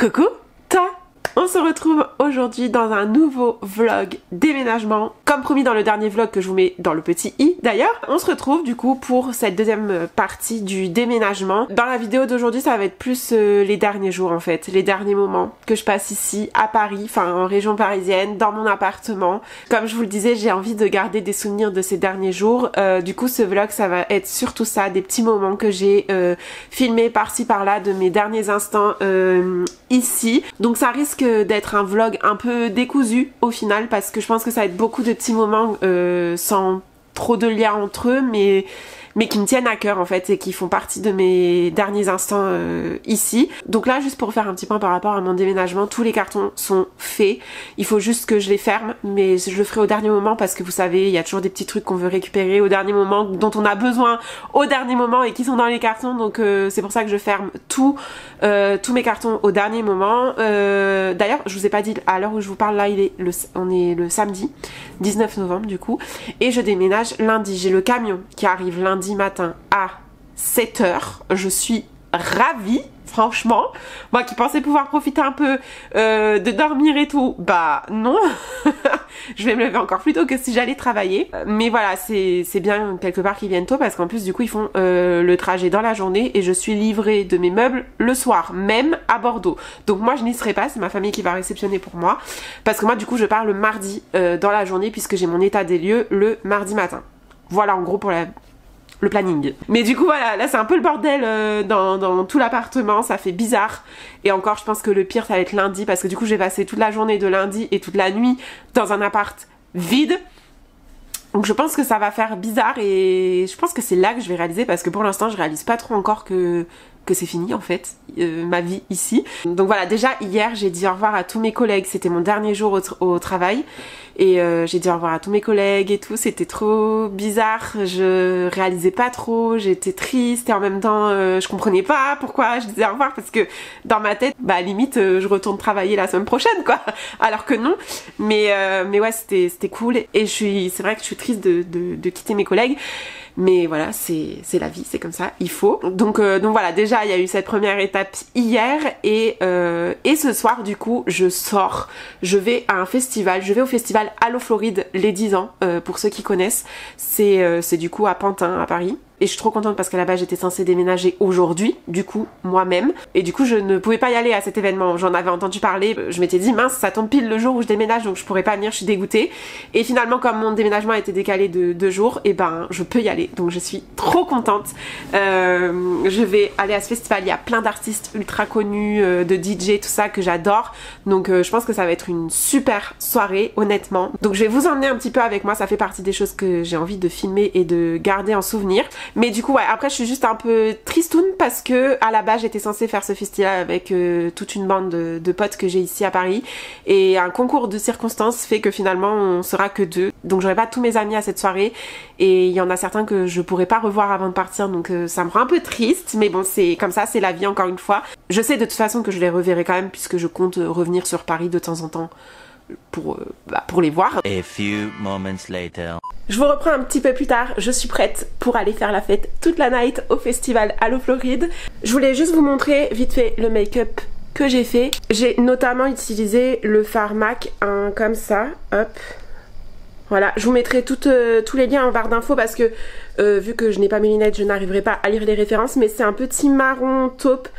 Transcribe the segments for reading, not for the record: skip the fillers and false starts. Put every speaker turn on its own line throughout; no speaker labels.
Coucou, on se retrouve aujourd'hui dans un nouveau vlog déménagement. Comme promis dans le dernier vlog que je vous mets dans le petit i d'ailleurs, on se retrouve du coup pour cette deuxième partie du déménagement. Dans la vidéo d'aujourd'hui ça va être plus les derniers jours en fait, les derniers moments que je passe ici à Paris, enfin en région parisienne, dans mon appartement. Comme je vous le disais, j'ai envie de garder des souvenirs de ces derniers jours. Du coup ce vlog ça va être surtout ça, des petits moments que j'ai filmés par-ci par-là de mes derniers instants ici. Donc ça risque d'être un vlog un peu décousu au final parce que je pense que ça va être beaucoup de petits moments sans trop de liens entre eux mais qui me tiennent à cœur en fait et qui font partie de mes derniers instants ici. Donc là juste pour faire un petit point par rapport à mon déménagement, tous les cartons sont faits, il faut juste que je les ferme mais je le ferai au dernier moment parce que vous savez il y a toujours des petits trucs qu'on veut récupérer au dernier moment, dont on a besoin au dernier moment et qui sont dans les cartons, donc c'est pour ça que je ferme tous mes cartons au dernier moment. D'ailleurs je vous ai pas dit à l'heure où je vous parle là, on est le samedi 19 novembre du coup et je déménage lundi. J'ai le camion qui arrive lundi matin à 7 h. Je suis ravie, franchement. Moi qui pensais pouvoir profiter un peu de dormir et tout, bah non. Je vais me lever encore plus tôt que si j'allais travailler. Mais voilà, c'est bien quelque part qu'ils viennent tôt parce qu'en plus du coup ils font le trajet dans la journée et je suis livrée de mes meubles le soir, même à Bordeaux. Donc moi je n'y serai pas, c'est ma famille qui va réceptionner pour moi. Parce que moi du coup je pars le mardi dans la journée puisque j'ai mon état des lieux le mardi matin. Voilà en gros pour le planning. Mais du coup voilà, là c'est un peu le bordel dans tout l'appartement, ça fait bizarre. Et encore je pense que le pire ça va être lundi parce que du coup j'ai passé toute la journée de lundi et toute la nuit dans un appart vide. Donc je pense que ça va faire bizarre et je pense que c'est là que je vais réaliser parce que pour l'instant je réalise pas trop encore que c'est fini en fait, ma vie ici. Donc voilà, déjà hier j'ai dit au revoir à tous mes collègues, c'était mon dernier jour au travail et j'ai dit au revoir à tous mes collègues et tout, c'était trop bizarre, je réalisais pas trop, j'étais triste et en même temps je comprenais pas pourquoi je disais au revoir parce que dans ma tête, bah limite je retourne travailler la semaine prochaine quoi, alors que non, mais ouais c'était cool et c'est vrai que je suis triste de quitter mes collègues. Mais voilà, c'est la vie, c'est comme ça, il faut. Donc voilà, déjà il y a eu cette première étape hier et ce soir du coup je sors, je vais à un festival, je vais au festival Allo Floride les 10 ans, pour ceux qui connaissent, c'est du coup à Pantin à Paris. Et je suis trop contente parce qu'à la base j'étais censée déménager aujourd'hui, du coup moi-même. Et du coup je ne pouvais pas y aller à cet événement, j'en avais entendu parler, je m'étais dit mince ça tombe pile le jour où je déménage donc je pourrais pas venir, je suis dégoûtée. Et finalement comme mon déménagement a été décalé de 2 jours, et ben je peux y aller, donc je suis trop contente. Je vais aller à ce festival, il y a plein d'artistes ultra connus, de DJ, tout ça que j'adore. Donc je pense que ça va être une super soirée honnêtement. Donc je vais vous emmener un petit peu avec moi, ça fait partie des choses que j'ai envie de filmer et de garder en souvenir. Mais du coup ouais, après je suis juste un peu tristoune parce que à la base j'étais censée faire ce festival avec toute une bande de potes que j'ai ici à Paris et un concours de circonstances fait que finalement on sera que 2, donc j'aurai pas tous mes amis à cette soirée et il y en a certains que je pourrais pas revoir avant de partir, donc ça me rend un peu triste, mais bon c'est comme ça, c'est la vie encore une fois. Je sais de toute façon que je les reverrai quand même puisque je compte revenir sur Paris de temps en temps pour les voir.
A few moments later.
Je vous reprends un petit peu plus tard, je suis prête pour aller faire la fête toute la night au festival Allo Floride. Je voulais juste vous montrer vite fait le make-up que j'ai fait. J'ai notamment utilisé le fard MAC, comme ça, hop. Voilà, je vous mettrai tous les liens en barre d'infos parce que vu que je n'ai pas mes lunettes, je n'arriverai pas à lire les références, mais c'est un petit marron taupe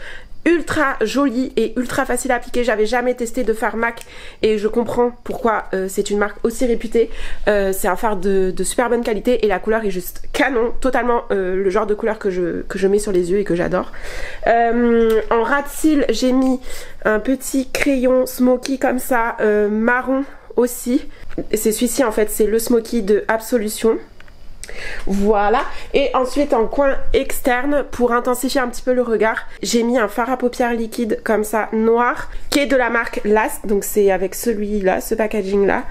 ultra joli et ultra facile à appliquer. J'avais jamais testé de fard MAC et je comprends pourquoi c'est une marque aussi réputée. C'est un fard de super bonne qualité et la couleur est juste canon, totalement le genre de couleur que je mets sur les yeux et que j'adore. En ras de cils j'ai mis un petit crayon smoky comme ça, marron aussi. C'est celui-ci en fait, c'est le smoky de Absolution. Voilà, et ensuite en coin externe pour intensifier un petit peu le regard, j'ai mis un fard à paupières liquide comme ça noir qui est de la marque Last, donc c'est avec celui-là, ce packaging là,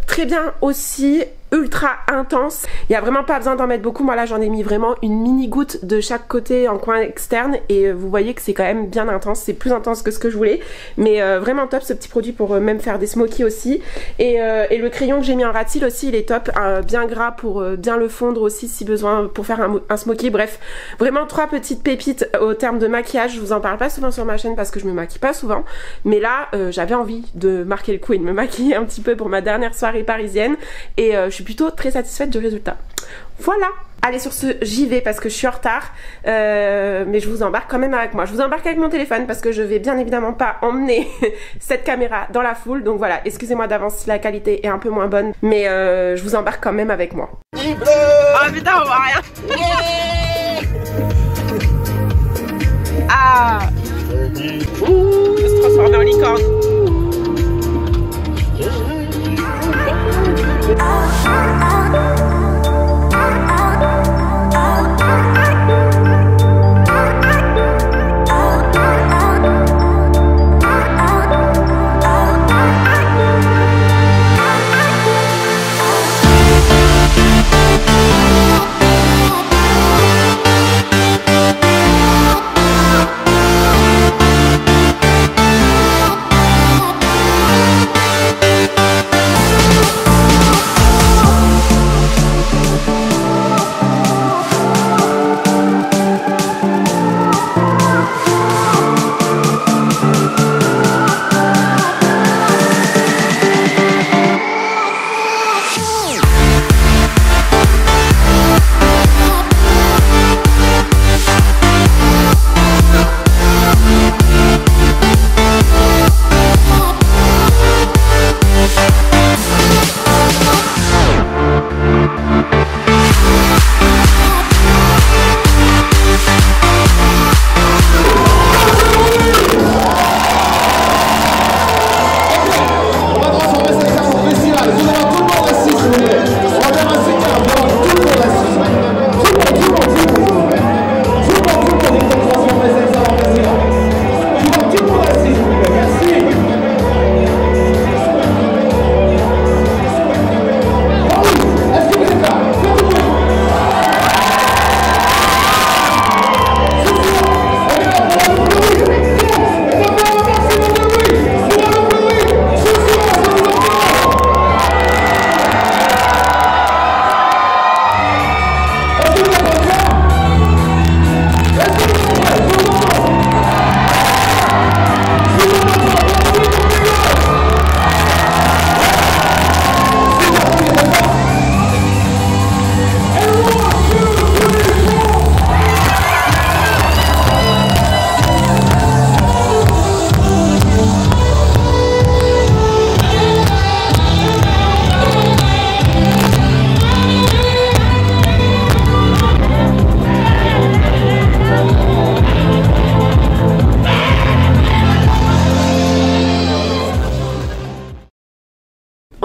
très bien aussi, ultra intense. Il y a vraiment pas besoin d'en mettre beaucoup. Moi là j'en ai mis vraiment une mini goutte de chaque côté en coin externe et vous voyez que c'est quand même bien intense. C'est plus intense que ce que je voulais, mais vraiment top ce petit produit pour même faire des smokies aussi. Et le crayon que j'ai mis en rat cils aussi, il est top, bien gras pour bien le fondre aussi si besoin pour faire un smoky. Bref, vraiment 3 petites pépites au terme de maquillage. Je vous en parle pas souvent sur ma chaîne parce que je me maquille pas souvent, mais là j'avais envie de marquer le coup et de me maquiller un petit peu pour ma dernière soirée parisienne et je suis plutôt très satisfaite du résultat. Voilà. Allez, sur ce, j'y vais parce que je suis en retard, mais je vous embarque quand même avec moi. Je vous embarque avec mon téléphone parce que je vais bien évidemment pas emmener cette caméra dans la foule. Donc voilà, excusez-moi d'avance si la qualité est un peu moins bonne, mais je vous embarque quand même avec moi. Oh putain, on voit rien. Ah, ouh, je se transformer en licorne.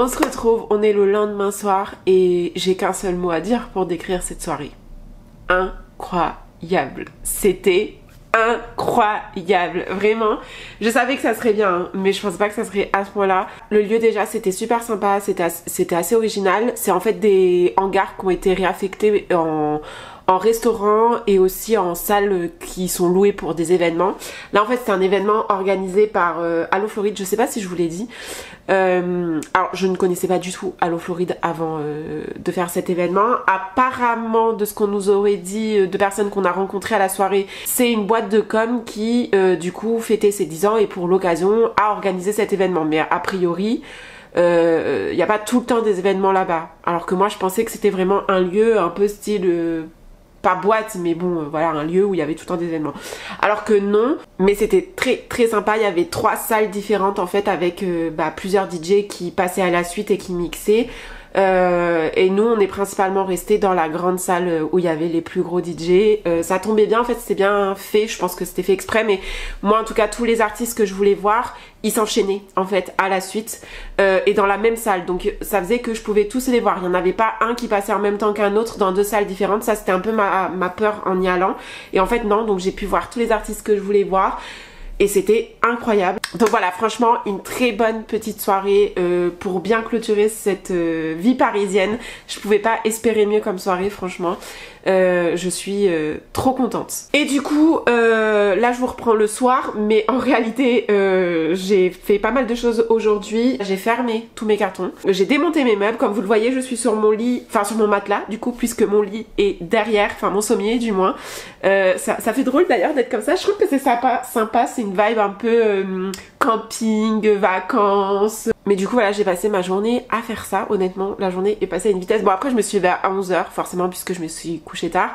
On se retrouve, on est le lendemain soir et j'ai qu'un seul mot à dire pour décrire cette soirée. Incroyable. C'était incroyable, vraiment. Je savais que ça serait bien, hein, mais je pensais pas que ça serait à ce point-là. Le lieu déjà, c'était super sympa, c'était assez original. C'est en fait des hangars qui ont été réaffectés en restaurant et aussi en salles qui sont louées pour des événements. Là en fait c'est un événement organisé par Allo Floride, je sais pas si je vous l'ai dit. Alors je ne connaissais pas du tout Allo Floride avant de faire cet événement. Apparemment de ce qu'on nous aurait dit de personnes qu'on a rencontrées à la soirée, c'est une boîte de com qui du coup fêtait ses 10 ans et pour l'occasion a organisé cet événement. Mais a priori il n'y a pas tout le temps des événements là-bas. Alors que moi je pensais que c'était vraiment un lieu un peu style... pas boîte, mais bon, voilà, un lieu où il y avait tout le temps des événements. Alors que non, mais c'était très très sympa. Il y avait 3 salles différentes en fait avec plusieurs DJ qui passaient à la suite et qui mixaient. Et nous on est principalement restés dans la grande salle où il y avait les plus gros DJ. Ça tombait bien en fait, c'était bien fait, je pense que c'était fait exprès, mais moi en tout cas tous les artistes que je voulais voir, ils s'enchaînaient en fait à la suite et dans la même salle, donc ça faisait que je pouvais tous les voir. Il n'y en avait pas un qui passait en même temps qu'un autre dans 2 salles différentes. Ça c'était un peu ma peur en y allant, et en fait non, donc j'ai pu voir tous les artistes que je voulais voir. et c'était incroyable. Donc voilà, franchement une très bonne petite soirée pour bien clôturer cette vie parisienne. Je pouvais pas espérer mieux comme soirée, franchement. Je suis trop contente. Et du coup là je vous reprends le soir, mais en réalité j'ai fait pas mal de choses aujourd'hui. J'ai fermé tous mes cartons, j'ai démonté mes meubles, comme vous le voyez je suis sur mon lit, enfin sur mon matelas du coup, puisque mon lit est derrière, enfin mon sommier du moins. Ça fait drôle d'ailleurs d'être comme ça, je trouve que c'est sympa, c'est une vibe un peu camping, vacances. Mais du coup voilà, j'ai passé ma journée à faire ça. Honnêtement la journée est passée à une vitesse. Bon après je me suis levée à 11h forcément puisque je me suis couchée tard,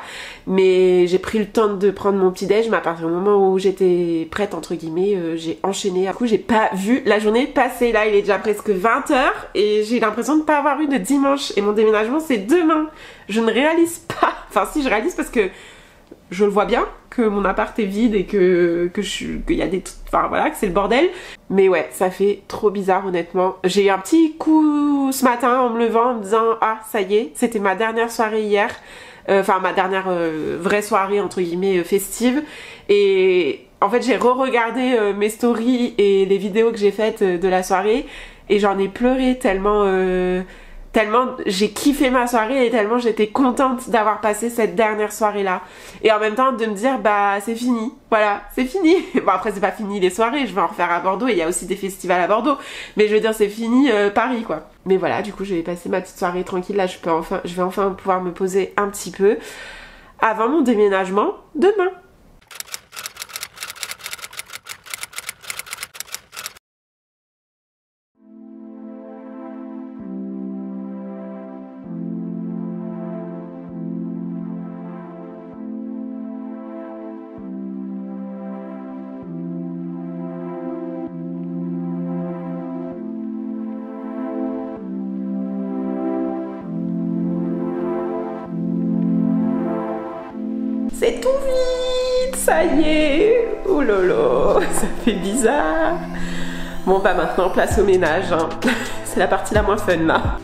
mais j'ai pris le temps de prendre mon petit déj. Mais à partir du moment où j'étais prête entre guillemets, j'ai enchaîné. Du coup j'ai pas vu la journée passer. Là il est déjà presque 20h et j'ai l'impression de pas avoir eu de dimanche, et mon déménagement c'est demain. Je ne réalise pas, enfin si je réalise parce que je le vois bien que mon appart est vide et qu'il y a des... Enfin voilà, que c'est le bordel. Mais ouais, ça fait trop bizarre honnêtement. J'ai eu un petit coup ce matin en me levant en me disant « Ah, ça y est, c'était ma dernière soirée hier. » Enfin ma dernière vraie soirée entre guillemets festive. Et en fait j'ai re-regardé mes stories et les vidéos que j'ai faites de la soirée. Et j'en ai pleuré tellement j'ai kiffé ma soirée et tellement j'étais contente d'avoir passé cette dernière soirée là. Et en même temps de me dire bah c'est fini, voilà, c'est fini. Bon après c'est pas fini les soirées, je vais en refaire à Bordeaux et il y a aussi des festivals à Bordeaux. Mais je veux dire c'est fini Paris quoi. Mais voilà, du coup je vais passer ma petite soirée tranquille là, je vais enfin pouvoir me poser un petit peu avant mon déménagement demain. C'est tout vide, ça y est. Oh lolo, ça fait bizarre. Bon bah maintenant place au ménage, hein. C'est la partie la moins fun là.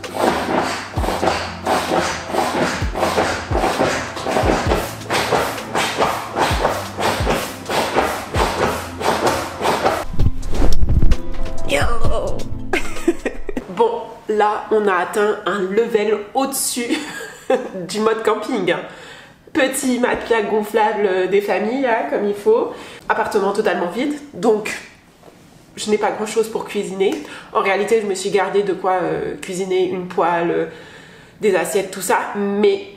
Bon, là on a atteint un level au-dessus du mode camping. Petit matelas gonflable des familles, là, comme il faut. Appartement totalement vide, donc je n'ai pas grand chose pour cuisiner. En réalité, je me suis gardé de quoi cuisiner, une poêle, des assiettes, tout ça. Mais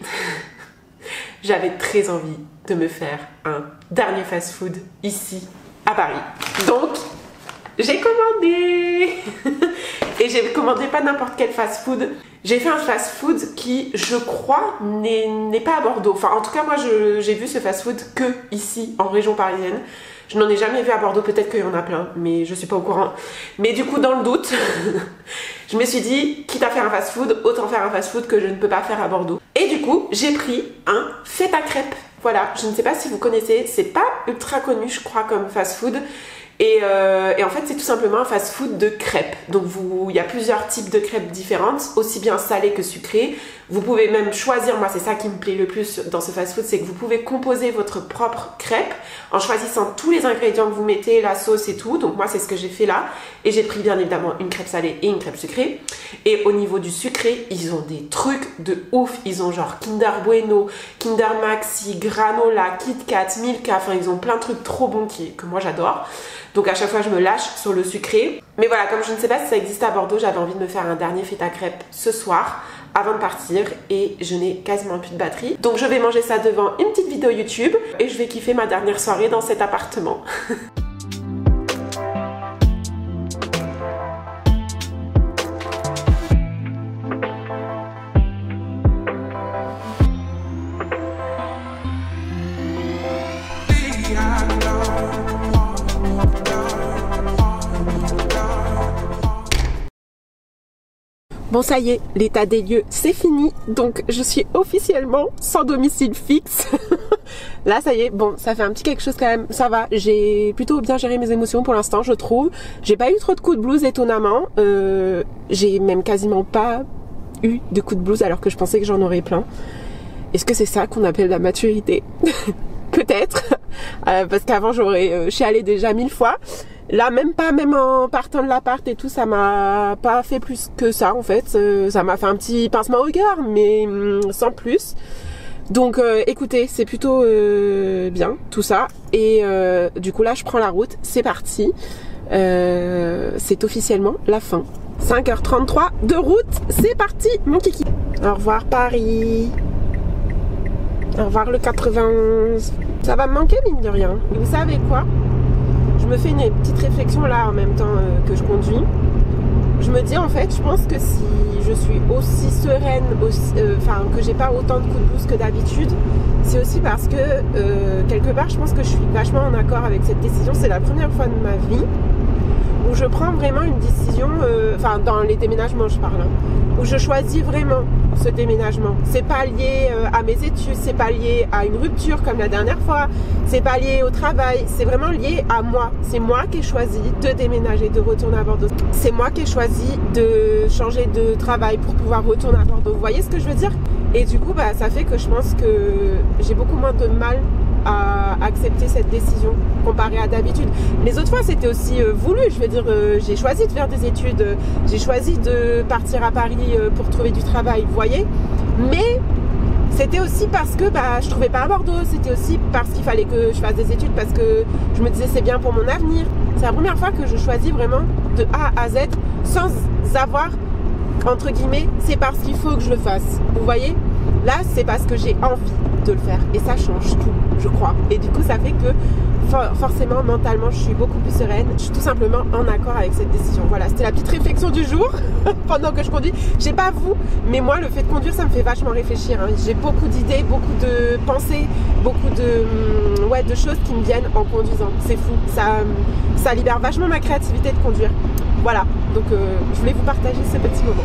j'avais très envie de me faire un dernier fast-food ici, à Paris. Donc, j'ai commandé. Et j'ai commandé pas n'importe quel fast-food. J'ai fait un fast-food qui, je crois, n'est pas à Bordeaux. Enfin, en tout cas, moi, j'ai vu ce fast-food que ici, en région parisienne. Je n'en ai jamais vu à Bordeaux, peut-être qu'il y en a plein, mais je suis pas au courant. Mais du coup, dans le doute, je me suis dit, quitte à faire un fast-food, autant faire un fast-food que je ne peux pas faire à Bordeaux. Et du coup, j'ai pris un feta crêpes. Voilà, je ne sais pas si vous connaissez, c'est pas ultra connu, je crois, comme fast-food. Et en fait c'est tout simplement un fast food de crêpes. Donc il y a plusieurs types de crêpes différentes, aussi bien salées que sucrées. Vous pouvez même choisir, moi c'est ça qui me plaît le plus dans ce fast food, c'est que vous pouvez composer votre propre crêpe en choisissant tous les ingrédients que vous mettez, la sauce et tout. Donc moi c'est ce que j'ai fait là. Et j'ai pris bien évidemment une crêpe salée et une crêpe sucrée. Et au niveau du sucré, ils ont des trucs de ouf. Ils ont genre Kinder Bueno, Kinder Maxi, Granola, Kit Kat, Milka. Enfin ils ont plein de trucs trop bons que moi j'adore. Donc à chaque fois je me lâche sur le sucré. Mais voilà, comme je ne sais pas si ça existe à Bordeaux, j'avais envie de me faire un dernier feta crêpe ce soir avant de partir et je n'ai quasiment plus de batterie. Donc je vais manger ça devant une petite vidéo YouTube et je vais kiffer ma dernière soirée dans cet appartement. Bon ça y est, l'état des lieux c'est fini, donc je suis officiellement sans domicile fixe. Là ça y est, bon ça fait un petit quelque chose quand même, ça va, j'ai plutôt bien géré mes émotions pour l'instant je trouve. J'ai pas eu trop de coups de blues étonnamment, j'ai même quasiment pas eu de coups de blues alors que je pensais que j'en aurais plein. Est-ce que c'est ça qu'on appelle la maturité? Peut-être. parce qu'avant j'aurais chialé déjà 1000 fois. Là même en partant de l'appart et tout, ça m'a pas fait plus que ça en fait. Ça m'a fait un petit pincement au cœur, mais sans plus. Donc écoutez, c'est plutôt bien tout ça. Et du coup là je prends la route, c'est parti. C'est officiellement la fin. 5h33 de route, c'est parti mon kiki. Au revoir Paris. Au revoir le 91. Ça va me manquer mine de rien. Et vous savez quoi? Je me fais une petite réflexion là en même temps que je conduis. Je me dis en fait, je pense que si je suis aussi sereine, que j'ai pas autant de coups de blues que d'habitude, c'est aussi parce que quelque part je pense que je suis vachement en accord avec cette décision. C'est la première fois de ma vie où je prends vraiment une décision, dans les déménagements je parle, où je choisis vraiment ce déménagement. C'est pas lié à mes études, c'est pas lié à une rupture comme la dernière fois, c'est pas lié au travail, c'est vraiment lié à moi. C'est moi qui ai choisi de déménager, de retourner à Bordeaux. C'est moi qui ai choisi de changer de travail pour pouvoir retourner à Bordeaux. Vous voyez ce que je veux dire? Et du coup, ça fait que je pense que j'ai beaucoup moins de mal à accepter cette décision comparé à d'habitude. Les autres fois c'était aussi voulu, je veux dire j'ai choisi de faire des études, j'ai choisi de partir à Paris pour trouver du travail, vous voyez, mais c'était aussi parce que je trouvais pas à Bordeaux, c'était aussi parce qu'il fallait que je fasse des études, parce que je me disais c'est bien pour mon avenir. C'est la première fois que je choisis vraiment de A à Z sans avoir entre guillemets c'est parce qu'il faut que je le fasse, vous voyez. Là c'est parce que j'ai envie de le faire et ça change tout, je crois. Et du coup ça fait que forcément mentalement je suis beaucoup plus sereine, je suis tout simplement en accord avec cette décision. Voilà, c'était la petite réflexion du jour pendant que je conduis. Je sais pas vous, mais moi le fait de conduire ça me fait vachement réfléchir, hein. J'ai beaucoup d'idées, beaucoup de pensées, beaucoup de choses qui me viennent en conduisant. C'est fou, ça libère vachement ma créativité de conduire. Voilà, donc je voulais vous partager ce petit moment.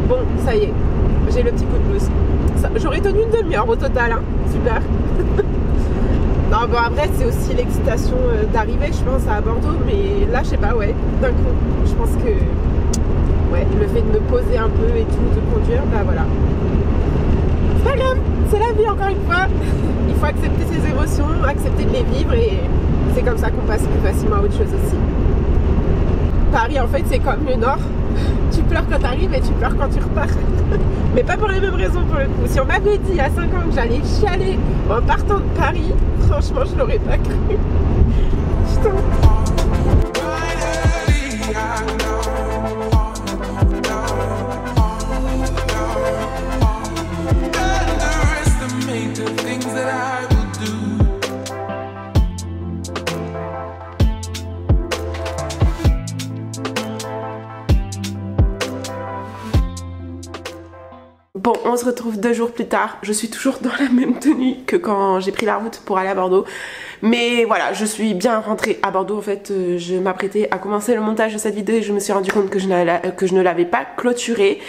Bon, ça y est, j'ai le petit coup de blues. J'aurais tenu une demi-heure au total, hein. Super. Non, bon après c'est aussi l'excitation d'arriver, je pense, à Bordeaux, mais là je sais pas, ouais, d'un coup, je pense que ouais, le fait de me poser un peu et tout, de conduire, voilà. C'est pas grave, c'est la vie encore une fois. Il faut accepter ses émotions, accepter de les vivre et c'est comme ça qu'on passe plus facilement à autre chose aussi. Paris en fait c'est comme le Nord, tu pleures quand t'arrives et tu pleures quand tu repars. Mais pas pour les mêmes raisons pour le coup. Si on m'avait dit il y a 5 ans que j'allais chialer en partant de Paris, franchement je l'aurais pas cru. Putain. Bon, on se retrouve 2 jours plus tard. Je suis toujours dans la même tenue que quand j'ai pris la route pour aller à Bordeaux. Mais voilà, je suis bien rentrée à Bordeaux. En fait, je m'apprêtais à commencer le montage de cette vidéo et je me suis rendu compte que je ne l'avais pas clôturée.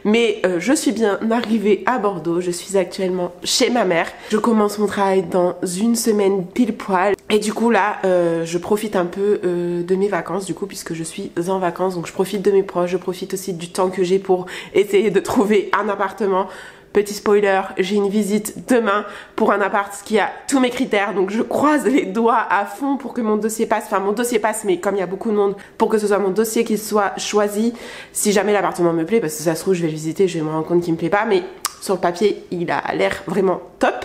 Mais je suis bien arrivée à Bordeaux. Je suis actuellement chez ma mère. Je commence mon travail dans une semaine pile poil. Et du coup là, je profite un peu de mes vacances du coup puisque je suis en vacances. Donc je profite de mes proches, je profite aussi du temps que j'ai pour essayer de trouver un appartement. Petit spoiler, j'ai une visite demain pour un appart qui a tous mes critères, donc je croise les doigts à fond pour que mon dossier passe, enfin mon dossier passe, mais comme il y a beaucoup de monde, pour que ce soit mon dossier qui soit choisi, si jamais l'appartement me plaît, parce que ça se trouve je vais le visiter, je vais me rendre compte qu'il me plaît pas, mais sur le papier il a l'air vraiment top.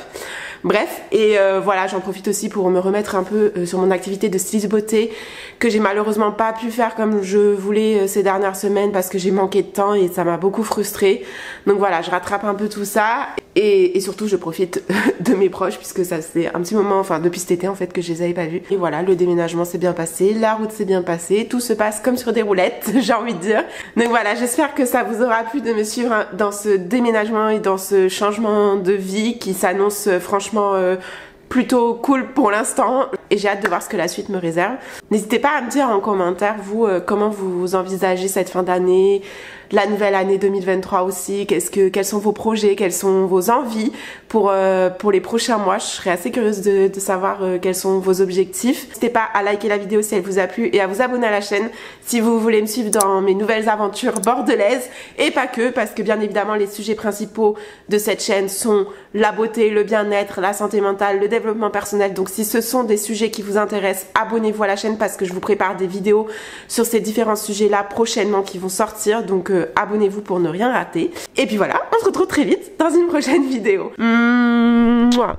Bref, et voilà, j'en profite aussi pour me remettre un peu sur mon activité de styliste beauté que j'ai malheureusement pas pu faire comme je voulais ces dernières semaines parce que j'ai manqué de temps et ça m'a beaucoup frustrée. Donc voilà, je rattrape un peu tout ça et surtout je profite de mes proches puisque ça c'est un petit moment, enfin depuis cet été en fait que je les avais pas vus. Et voilà, le déménagement s'est bien passé, la route s'est bien passée, tout se passe comme sur des roulettes, j'ai envie de dire. Donc voilà, j'espère que ça vous aura plu de me suivre dans ce déménagement et dans ce changement de vie qui s'annonce franchement plutôt cool pour l'instant et j'ai hâte de voir ce que la suite me réserve. N'hésitez pas à me dire en commentaire vous comment vous envisagez cette fin d'année, la nouvelle année 2023 aussi, quels sont vos projets, quelles sont vos envies pour les prochains mois. Je serais assez curieuse de savoir quels sont vos objectifs. N'hésitez pas à liker la vidéo si elle vous a plu et à vous abonner à la chaîne si vous voulez me suivre dans mes nouvelles aventures bordelaises et pas que, parce que bien évidemment les sujets principaux de cette chaîne sont la beauté, le bien-être, la santé mentale, le développement personnel. Donc si ce sont des sujets qui vous intéressent, abonnez-vous à la chaîne parce que je vous prépare des vidéos sur ces différents sujets là prochainement qui vont sortir. Donc abonnez-vous pour ne rien rater. Et puis voilà, on se retrouve très vite dans une prochaine vidéo. Mouah.